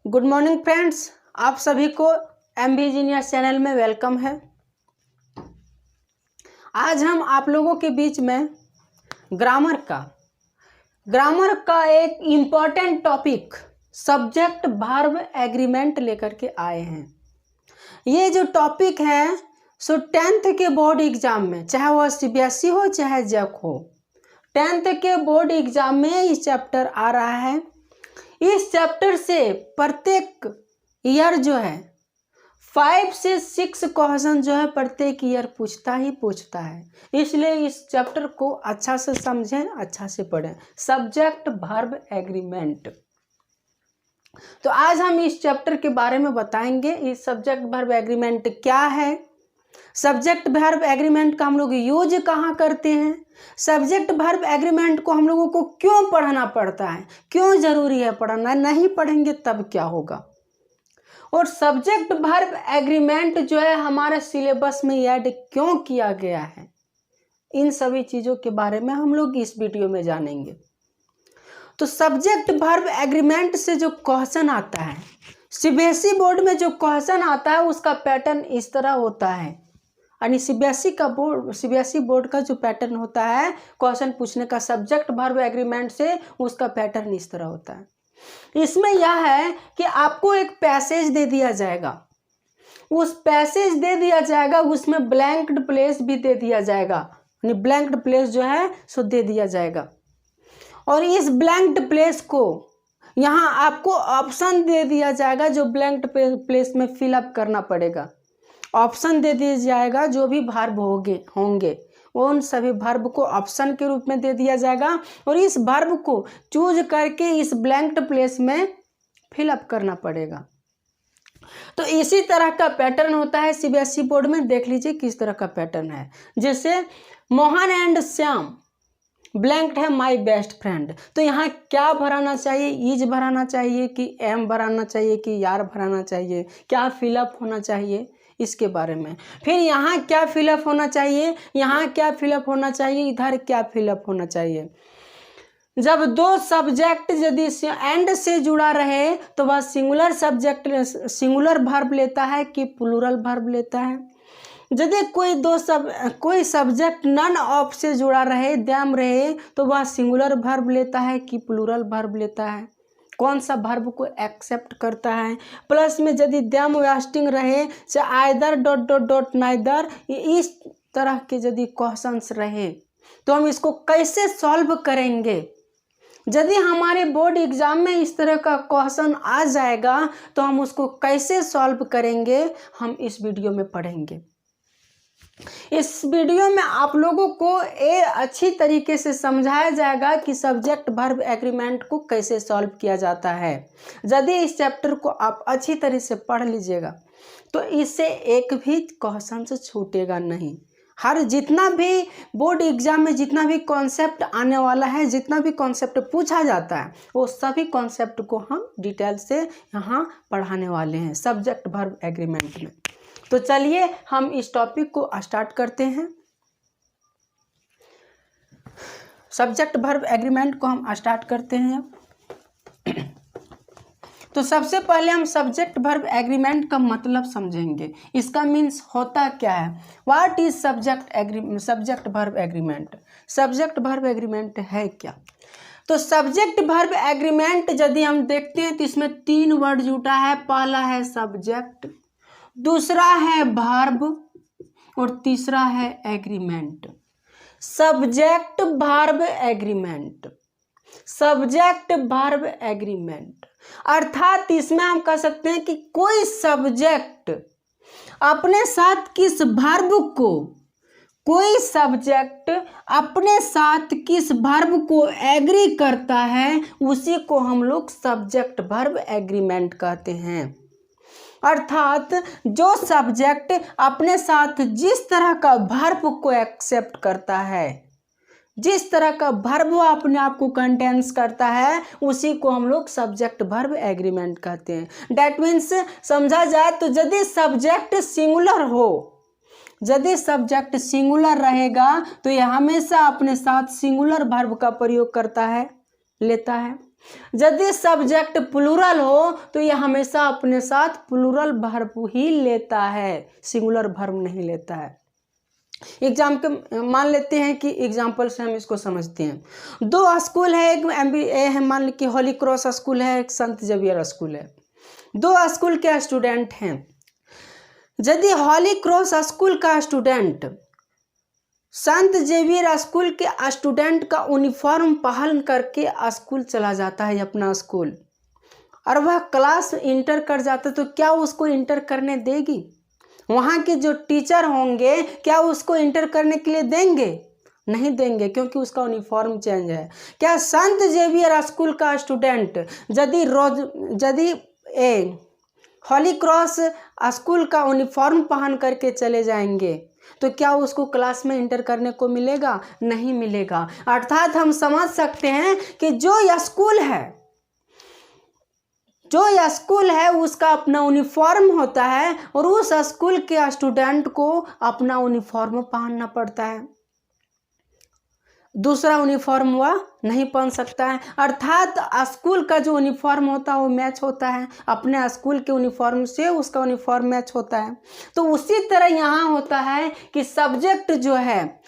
Good morning friends, आप सभी को एमबी जीनियस चैनल में वेलकम है। आज हम आप लोगों के बीच में ग्रामर का एक important topic subject verb agreement लेकर के आए हैं। ये जो टॉपिक है सो 10th के बोर्ड एग्जाम में, चाहे वह सीबीएसई हो चाहे जैक हो, 10th के बोर्ड एग्जाम में इस चैप्टर आ रहा है। इस चैप्टर से प्रत्येक ईयर जो है 5 से 6 क्वेश्चन जो है प्रत्येक ईयर पूछता है। इसलिए इस चैप्टर को अच्छा से समझें, अच्छा से पढ़ें। Subject verb agreement. तो आज हम इस चैप्टर के बारे में बताएंगे। इस सब्जेक्ट वर्ब एग्रीमेंट क्या है, सब्जेक्ट वर्ब एग्रीमेंट का हम लोग यूज कहाँ करते हैं, सब्जेक्ट वर्ब एग्रीमेंट को हम लोगों को क्यों पढ़ना पड़ता है, क्यों जरूरी है पढ़ना, नहीं पढ़ेंगे तब क्या होगा, और सब्जेक्ट वर्ब एग्रीमेंट जो है हमारे सिलेबस में ऐड क्यों किया गया है, इन सभी चीज़ों के बारे में हम लोग इस वीडियो में जानेंगे। तो सब्जेक्ट वर्ब एग्रीमेंट से जो क्वेश्चन आता है, सीबीएसई बोर्ड में जो क्वेश्चन आता है उसका पैटर्न इस तरह होता है। यानी सीबीएसई बोर्ड का जो पैटर्न होता है क्वेश्चन पूछने का सब्जेक्ट वर्ब एग्रीमेंट से, उसका पैटर्न इस तरह होता है। इसमें यह है कि आपको एक पैसेज दे दिया जाएगा, उस पैसेज दे दिया जाएगा, उसमें ब्लैंक्ड प्लेस भी दे दिया जाएगा, यानी ब्लैंक्ड प्लेस जो है सो दे दिया जाएगा। और इस ब्लैंक्ड प्लेस को यहाँ आपको ऑप्शन दे दिया जाएगा, जो ब्लैंक्ड प्लेस में फिलअप करना पड़ेगा। ऑप्शन दे दिया जाएगा, जो भी वर्ब होंगे उन सभी वर्ब को ऑप्शन के रूप में दे दिया जाएगा, और इस वर्ब को चूज करके इस ब्लैंक्ड प्लेस में फिलअप करना पड़ेगा। तो इसी तरह का पैटर्न होता है सीबीएसई बोर्ड में। देख लीजिए किस तरह का पैटर्न है। जैसे मोहन एंड श्याम, ब्लैंक्ड है माय बेस्ट फ्रेंड, तो यहाँ क्या भराना चाहिए, इज भराना चाहिए कि एम भराना चाहिए कि यार भराना चाहिए, क्या फिलअप होना चाहिए, इसके बारे में। फिर यहाँ क्या फिलअप होना चाहिए, यहाँ क्या फिलअप होना चाहिए, इधर क्या फिलअप होना चाहिए। जब दो सब्जेक्ट यदि एंड से जुड़ा रहे तो वह सिंगुलर वर्ब लेता है कि प्लूरल वर्ब लेता है। यदि कोई सब्जेक्ट नन ऑफ से जुड़ा रहे, दैम रहे, तो वह सिंगुलर वर्ब लेता है कि प्लूरल वर्ब लेता है, कौन सा वर्ब को एक्सेप्ट करता है। प्लस में यदि दैम वेस्टिंग रहे, चाहे either dot dot dot neither, इस तरह के यदि क्वेश्चंस रहे तो हम इसको कैसे सॉल्व करेंगे। यदि हमारे बोर्ड एग्जाम में इस तरह का क्वेश्चन आ जाएगा तो हम उसको कैसे सॉल्व करेंगे, हम इस वीडियो में पढ़ेंगे। इस वीडियो में आप लोगों को अच्छी तरीके से समझाया जाएगा कि सब्जेक्ट वर्ब एग्रीमेंट को कैसे सॉल्व किया जाता है। यदि इस चैप्टर को आप अच्छी तरह से पढ़ लीजिएगा तो इससे एक भी क्वेश्चन से छूटेगा नहीं। जितना भी बोर्ड एग्जाम में जितना भी कॉन्सेप्ट आने वाला है, जितना भी कॉन्सेप्ट पूछा जाता है, वो सभी कॉन्सेप्ट को हम डिटेल से यहाँ पढ़ाने वाले हैं सब्जेक्ट वर्ब एग्रीमेंट में। तो चलिए हम इस टॉपिक को स्टार्ट करते हैं। सब्जेक्ट वर्ब एग्रीमेंट को हम स्टार्ट करते हैं। तो सबसे पहले हम सब्जेक्ट वर्ब एग्रीमेंट का मतलब समझेंगे, इसका मीन्स होता क्या है। What is subject verb agreement. Subject verb agreement है क्या। तो सब्जेक्ट वर्ब एग्रीमेंट यदि हम देखते हैं तो इसमें 3 वर्ड जुटा है। पहला है सब्जेक्ट, दूसरा है वर्ब और तीसरा है agreement. Subject verb agreement, subject verb agreement अर्थात इसमें हम कह सकते हैं कि कोई सब्जेक्ट अपने साथ किस वर्ब को एग्री करता है, उसी को हम लोग सब्जेक्ट वर्ब एग्रीमेंट कहते हैं। अर्थात जो सब्जेक्ट अपने साथ जिस तरह का वर्ब को एक्सेप्ट करता है, जिस तरह का वर्ब अपने आप को कंटेंस करता है, उसी को हम लोग सब्जेक्ट वर्ब एग्रीमेंट कहते हैं। डैट मीन्स समझा जाए तो यदि सब्जेक्ट सिंगुलर हो, यदि सब्जेक्ट सिंगुलर रहेगा तो यह हमेशा अपने साथ सिंगुलर वर्ब का प्रयोग करता है, लेता है। यदि सब्जेक्ट प्लूरल हो तो ये हमेशा अपने साथ प्लूरल वर्ब ही लेता है, सिंगुलर वर्ब नहीं लेता है। एग्जाम के मान लेते हैं कि एग्जाम्पल से हम इसको समझते हैं। दो स्कूल है, एक MBA है, मान ली कि होली क्रॉस स्कूल है, एक संत जेवियर स्कूल है। दो स्कूल के स्टूडेंट हैं। यदि होली क्रॉस स्कूल का स्टूडेंट संत जेवियर स्कूल के स्टूडेंट का यूनिफॉर्म पहन करके स्कूल चला जाता है अपना स्कूल, और वह क्लास इंटर कर जाता है, तो क्या उसको इंटर करने देगी? वहाँ के जो टीचर होंगे क्या उसको इंटर करने के लिए देंगे? नहीं देंगे, क्योंकि उसका यूनिफॉर्म चेंज है। क्या संत जेवियर स्कूल का स्टूडेंट यदि होली क्रॉस स्कूल का यूनिफॉर्म पहन करके चले जाएंगे तो क्या उसको क्लास में इंटर करने को मिलेगा? नहीं मिलेगा। अर्थात हम समझ सकते हैं कि जो स्कूल है उसका अपना यूनिफॉर्म होता है, और उस स्कूल के स्टूडेंट को अपना यूनिफॉर्म पहनना पड़ता है। दूसरा यूनिफॉर्म वह नहीं पहन सकता है। अर्थात स्कूल का जो यूनिफॉर्म होता है वो मैच होता है, अपने स्कूल के यूनिफॉर्म से उसका यूनिफॉर्म मैच होता है। तो उसी तरह यहाँ होता है कि सब्जेक्ट जो है,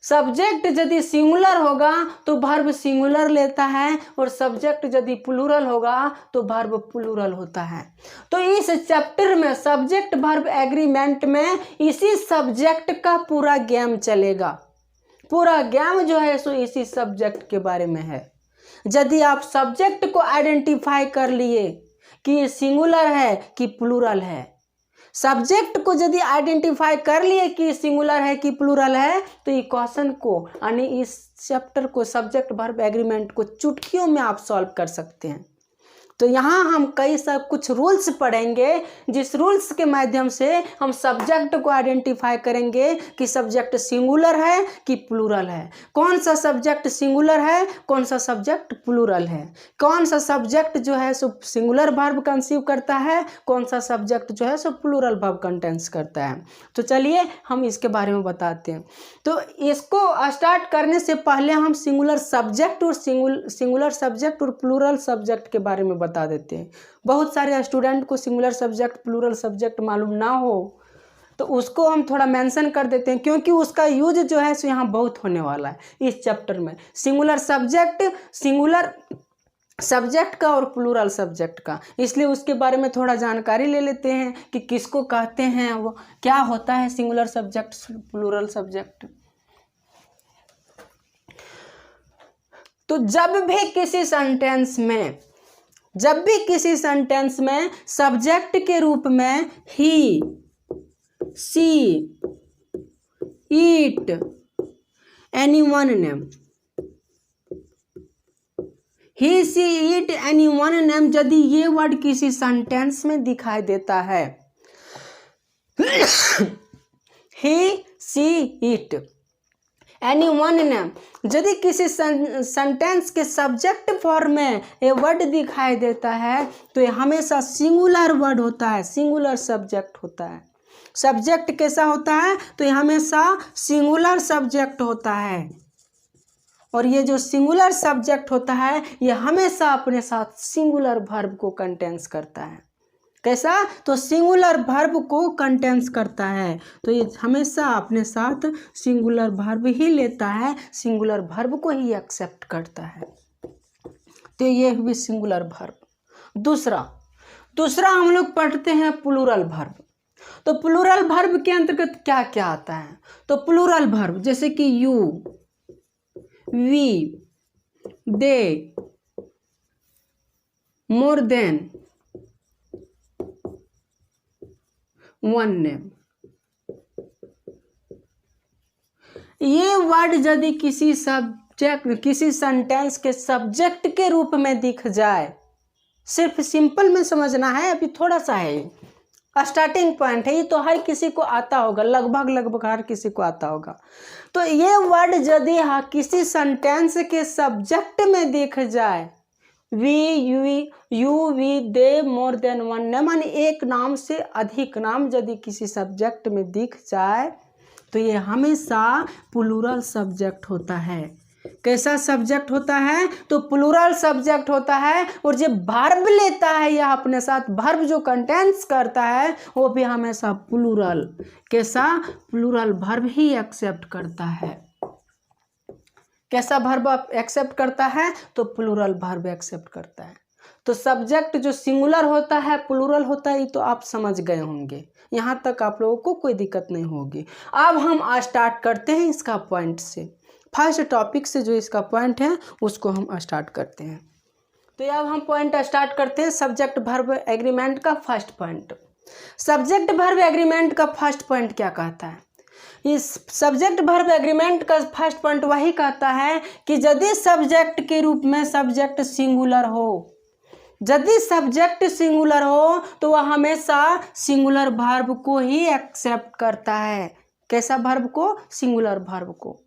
सब्जेक्ट यदि सिंगुलर होगा तो वर्ब सिंगुलर लेता है, और सब्जेक्ट यदि प्लूरल होगा तो वर्ब प्लूरल होता है। तो इस चैप्टर में सब्जेक्ट वर्ब एग्रीमेंट में इसी सब्जेक्ट का पूरा गेम चलेगा। पूरा गेम जो है सो इसी सब्जेक्ट के बारे में है। यदि आप सब्जेक्ट को आइडेंटिफाई कर लिए कि सिंगुलर है कि प्लूरल है, सब्जेक्ट को यदि आइडेंटिफाई कर लिए कि सिंगुलर है कि प्लूरल है, तो ये क्वेश्चन को यानी इस चैप्टर को सब्जेक्ट वर्ब एग्रीमेंट को चुटकियों में आप सॉल्व कर सकते हैं। तो यहाँ हम कुछ रूल्स पढ़ेंगे, जिस रूल्स के माध्यम से हम सब्जेक्ट को आइडेंटिफाई करेंगे कि सब्जेक्ट सिंगुलर है कि प्लूरल है, कौन सा सब्जेक्ट सिंगुलर है, कौन सा सब्जेक्ट प्लूरल है, कौन सा सब्जेक्ट जो है सो सिंगुलर वर्ब कंसीव करता है, कौन सा सब्जेक्ट जो है सो प्लूरल वर्ब कंटेंस करता है। तो चलिए हम इसके बारे में बताते हैं। तो इसको स्टार्ट करने से पहले हम सिंगुलर सब्जेक्ट और प्लूरल सब्जेक्ट के बारे में बता देते हैं। बहुत सारे स्टूडेंट को सिंगुलर सब्जेक्ट प्लूरल सब्जेक्ट मालूम ना हो, तो उसको हम थोड़ा मेंशन कर देते हैं, क्योंकि उसका यूज जो है सो यहाँ बहुत होने वाला है इस चैप्टर में। सिंगुलर सब्जेक्ट का और प्लूरल सब्जेक्ट का, इसलिए उसके बारे में थोड़ा जानकारी ले लेते हैं कि किसको कहते हैं, वो क्या होता है सिंगुलर सब्जेक्ट प्लूरल सब्जेक्ट। तो जब भी किसी सेंटेंस में सब्जेक्ट के रूप में he, she, it, anyone name, he, she, it, anyone name, यदि ये वर्ड किसी सेंटेंस में दिखाई देता है, he, she, it, anyone name, यदि किसी सेंटेंस के सब्जेक्ट फॉर्म में ये वर्ड दिखाई देता है तो ये हमेशा सिंगुलर वर्ड होता है, सिंगुलर सब्जेक्ट होता है। सब्जेक्ट कैसा होता है? तो ये हमेशा सिंगुलर सब्जेक्ट होता है, और ये जो सिंगुलर सब्जेक्ट होता है ये हमेशा अपने साथ सिंगुलर वर्ब को कंटेंस करता है। कैसा? तो सिंगुलर वर्ब को कंटेंस करता है, तो ये हमेशा अपने साथ सिंगुलर वर्ब ही लेता है, सिंगुलर वर्ब को ही एक्सेप्ट करता है। तो ये भी सिंगुलर वर्ब। दूसरा हम लोग पढ़ते हैं प्लूरल वर्ब। तो प्लूरल वर्ब के अंतर्गत क्या क्या आता है? तो प्लूरल वर्ब जैसे कि you, we, they, more than, one name, ये वर्ड यदि किसी सेंटेंस के सब्जेक्ट के रूप में दिख जाए, सिर्फ सिंपल में समझना है, अभी थोड़ा सा है, स्टार्टिंग पॉइंट है, ये तो हर किसी को आता होगा, लगभग हर किसी को आता होगा। तो ये वर्ड यदि किसी सेंटेंस के सब्जेक्ट में दिख जाए, we, you, we, they, more than one name, यानी एक नाम से अधिक नाम यदि किसी सब्जेक्ट में दिख जाए तो ये हमेशा प्लूरल सब्जेक्ट होता है। कैसा सब्जेक्ट होता है? तो प्लूरल सब्जेक्ट होता है। और जब वर्ब लेता है या अपने साथ वर्ब जो कंटेंट्स करता है वो भी हमेशा प्लूरल, कैसा? प्लूरल वर्ब ही एक्सेप्ट करता है। कैसा वर्ब एक्सेप्ट करता है? तो प्लूरल वर्ब एक्सेप्ट करता है। तो सब्जेक्ट जो सिंगुलर होता है प्लूरल होता है, ये तो आप समझ गए होंगे। यहाँ तक आप लोगों को कोई दिक्कत नहीं होगी। अब हम स्टार्ट करते हैं इसका पॉइंट से, फर्स्ट टॉपिक से जो इसका पॉइंट है उसको हम स्टार्ट करते हैं। तो अब हम पॉइंट स्टार्ट करते हैं सब्जेक्ट वर्ब एग्रीमेंट का first point. Subject verb agreement का फर्स्ट पॉइंट क्या कहता है? इस सब्जेक्ट वर्ब एग्रीमेंट का फर्स्ट पॉइंट वही कहता है कि यदि सब्जेक्ट के रूप में सब्जेक्ट सिंगुलर हो, यदि सब्जेक्ट सिंगुलर हो तो वह हमेशा सिंगुलर वर्ब को ही एक्सेप्ट करता है। कैसा वर्ब को? सिंगुलर वर्ब को।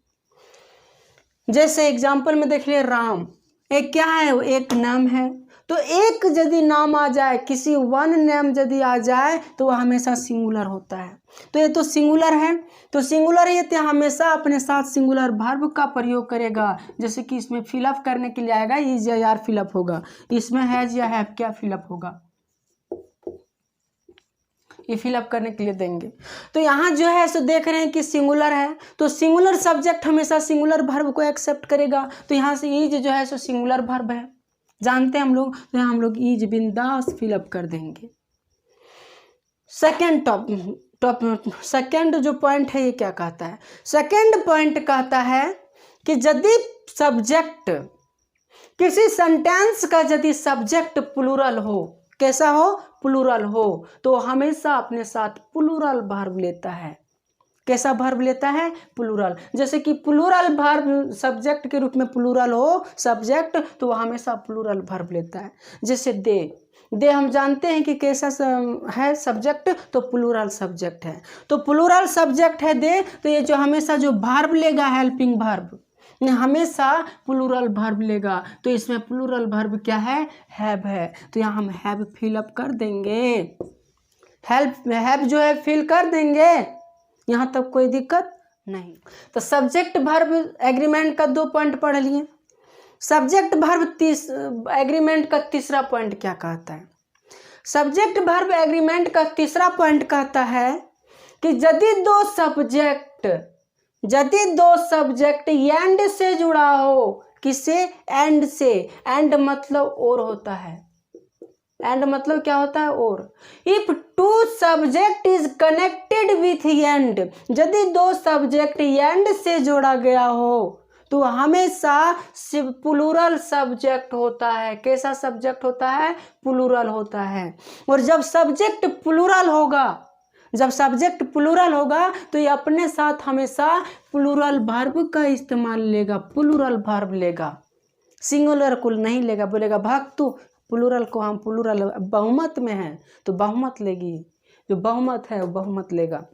जैसे एग्जाम्पल में देख लिए, राम एक क्या है? एक नाम है। तो एक यदि नाम आ जाए, किसी वन नेम यदि आ जाए तो वह हमेशा सिंगुलर होता है। तो ये तो सिंगुलर है, तो सिंगुलर ये तो हमेशा अपने साथ सिंगुलर वर्ब का प्रयोग करेगा। जैसे कि इसमें फिलअप करने के लिए आएगा इज या यार फिलअप होगा, इसमें हैज या हैव क्या फिलअप होगा, ये फिलअप करने के लिए देंगे। तो यहाँ जो है सो देख रहे हैं कि सिंगुलर है, तो सिंगुलर सब्जेक्ट हमेशा सिंगुलर वर्ब को एक्सेप्ट करेगा। तो यहाँ से ईज जो है सो सिंगुलर वर्ब है, जानते हैं हम लोग। तो यहाँ हम लोग ईज बिंदास फिलअप कर देंगे। सेकेंड जो पॉइंट है ये क्या कहता है? सेकेंड पॉइंट कहता है कि यदि सब्जेक्ट, किसी सेंटेंस का यदि सब्जेक्ट प्लूरल हो, कैसा हो? प्लूरल हो, तो हमेशा अपने साथ प्लूरल वर्ब लेता है। कैसा वर्ब लेता है? प्लूरल। जैसे कि प्लूरल वर्ब सब्जेक्ट के रूप में प्लूरल हो सब्जेक्ट, तो वह हमेशा प्लूरल वर्ब लेता है। जैसे दे, दे हम जानते हैं कि कैसा है सब्जेक्ट, तो प्लूरल सब्जेक्ट है। तो प्लूरल सब्जेक्ट है दे, तो ये जो हमेशा जो वर्ब लेगा हेल्पिंग वर्ब, हमेशा प्लूरल वर्ब लेगा। तो इसमें प्लूरल वर्ब क्या है? हैव है। तो यहाँ हम हैव फिलअप कर देंगे, हैव जो है फिल कर देंगे, यहाँ तक कोई दिक्कत नहीं। तो सब्जेक्ट वर्ब एग्रीमेंट का 2 पॉइंट पढ़ लिए। सब्जेक्ट वर्ब एग्रीमेंट का तीसरा पॉइंट क्या कहता है? सब्जेक्ट वर्ब एग्रीमेंट का तीसरा पॉइंट कहता है कि यदि दो सब्जेक्ट एंड से जुड़ा हो, किससे? एंड से। एंड मतलब और होता है, एंड मतलब क्या होता है? और। If two subject is connected with and, यदि 2 सब्जेक्ट एंड से जोड़ा गया हो तो हमेशा प्लूरल सब्जेक्ट होता है। कैसा सब्जेक्ट होता है? प्लूरल होता है। और जब सब्जेक्ट प्लूरल होगा तो ये अपने साथ हमेशा प्लूरल वर्ब का इस्तेमाल लेगा, प्लूरल वर्ब लेगा, सिंगुलर को नहीं लेगा। बोलेगा भाग तू, प्लूरल को हम प्लूरल बहुमत में है तो बहुमत लेगी, जो बहुमत है वो बहुमत लेगा।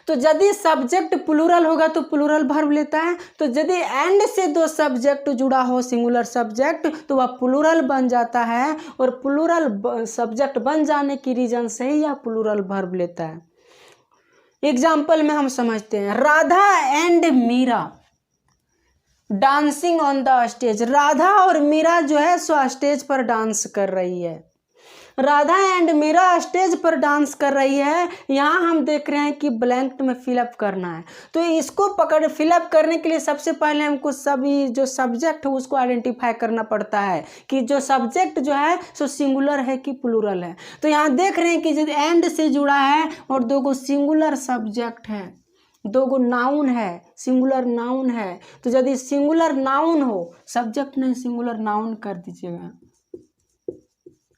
तो यदि सब्जेक्ट प्लूरल होगा तो प्लूरल वर्ब लेता है। तो यदि एंड से 2 सब्जेक्ट जुड़ा हो सिंगुलर सब्जेक्ट तो वह प्लूरल बन जाता है, और प्लूरल सब्जेक्ट बन जाने की रीजन से ही यह प्लूरल वर्ब लेता है। एग्जाम्पल में हम समझते हैं, Radha and Meera dancing on the stage. Radha और मीरा जो है सो स्टेज पर डांस कर रही है। राधा एंड मीरा स्टेज पर डांस कर रही है। यहाँ हम देख रहे हैं कि ब्लैंक में फिलअप करना है। तो इसको फिलअप करने के लिए सबसे पहले हमको सभी जो सब्जेक्ट है उसको आइडेंटिफाई करना पड़ता है कि जो सब्जेक्ट जो है सो सिंगुलर है कि प्लूरल है। तो यहाँ देख रहे हैं कि जब एंड से जुड़ा है और 2 सिंगुलर सब्जेक्ट है, 2 नाउन है, सिंगुलर नाउन है। तो यदि सिंगुलर नाउन हो, सब्जेक्ट नहीं सिंगुलर नाउन कर दीजिएगा,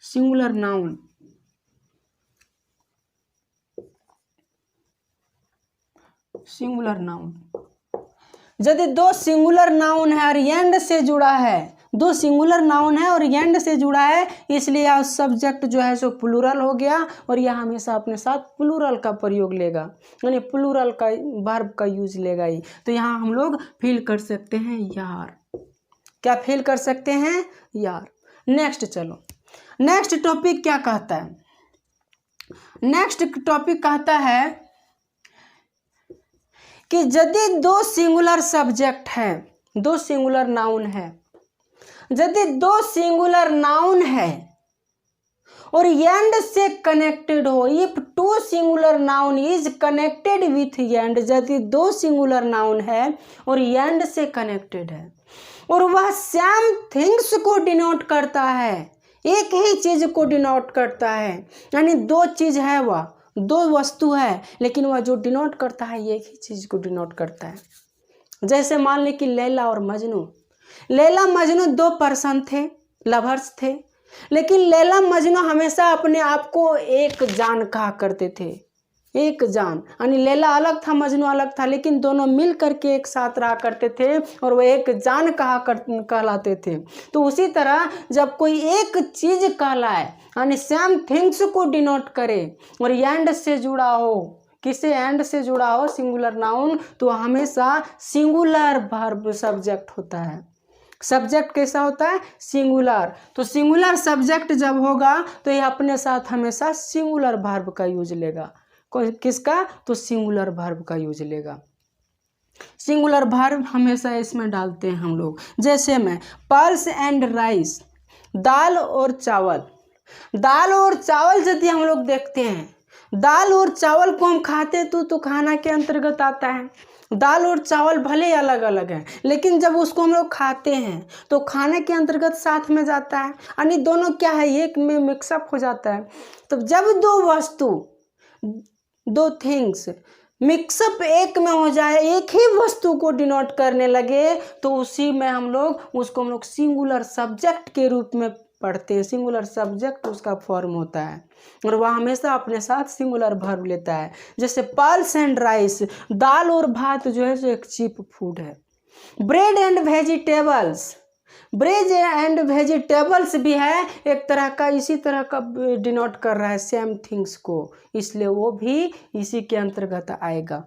सिंगुलर नाउन। सिंगुलर नाउन यदि 2 सिंगुलर नाउन है और एंड से जुड़ा है, 2 सिंगुलर नाउन है और एंड से जुड़ा है, इसलिए यह सब्जेक्ट जो है सो प्लूरल हो गया और यह हमेशा अपने साथ प्लूरल का प्रयोग लेगा, यानी प्लूरल का वर्ब का यूज लेगा ही। तो यहाँ हम लोग फील कर सकते हैं यार, क्या फील कर सकते हैं? यार। नेक्स्ट चलो, नेक्स्ट टॉपिक क्या कहता है? नेक्स्ट टॉपिक कहता है कि यदि 2 सिंगुलर सब्जेक्ट है, दो सिंगुलर नाउन है, यदि दो सिंगुलर नाउन है और एंड से कनेक्टेड हो, if two singular noun is connected with and, यदि दो सिंगुलर नाउन है और एंड से कनेक्टेड है और वह सेम थिंग्स को डिनोट करता है, एक ही चीज को डिनोट करता है, यानी दो चीज है, वह दो वस्तु है लेकिन वह जो डिनोट करता है एक ही चीज को डिनोट करता है। जैसे मान ले कि लैला और मजनू, लैला मजनू दो पर्सन थे, लवर्स थे, लेकिन लैला मजनू हमेशा अपने आप को एक जान कहा करते थे, एक जान, यानी लैला अलग था मजनू अलग था, लेकिन दोनों मिल करके एक साथ रहा करते थे और वो एक जान कहलाते थे। तो उसी तरह जब कोई एक चीज कहलाए यानी सेम थिंग्स को डिनोट करे और एंड से जुड़ा हो, किसे एंड से जुड़ा हो, सिंगुलर नाउन, तो हमेशा सिंगुलर वर्ब सब्जेक्ट होता है। सब्जेक्ट कैसा होता है? सिंगुलर। तो सिंगुलर सब्जेक्ट जब होगा तो ये अपने साथ हमेशा सिंगुलर वर्ब का यूज लेगा। किसका? तो सिंगुलर वर्ब का यूज लेगा। सिंगुलर वर्ब हमेशा इसमें डालते हैं हम लोग। जैसे में पल्स एंड राइस, दाल और चावल। दाल और चावल यदि हम लोग देखते हैं, दाल और चावल को हम खाते तो खाना के अंतर्गत आता है। दाल और चावल भले अलग अलग हैं लेकिन जब उसको हम लोग खाते हैं तो खाने के अंतर्गत साथ में जाता है, यानी दोनों क्या है, एक में मिक्सअप हो जाता है। तो जब दो वस्तु, दो थिंग्स मिक्सअप एक में हो जाए, एक ही वस्तु को डिनोट करने लगे, तो उसी में हम लोग सिंगुलर सब्जेक्ट के रूप में पढ़ते हैं। सिंगुलर सब्जेक्ट उसका फॉर्म होता है और वह हमेशा अपने साथ सिंगुलर वर्ब लेता है। जैसे पल्स एंड राइस, दाल और भात जो है सो एक चीप फूड है। Bread and vegetables, bread and vegetables भी है एक तरह का, इसी तरह का डिनोट कर रहा है सेम थिंग्स को, इसलिए वो भी इसी के अंतर्गत आएगा।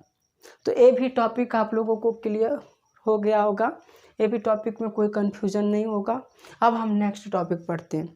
तो ये भी टॉपिक आप लोगों को क्लियर हो गया होगा, ये भी टॉपिक में कोई कंफ्यूजन नहीं होगा। अब हम नेक्स्ट टॉपिक पढ़ते हैं।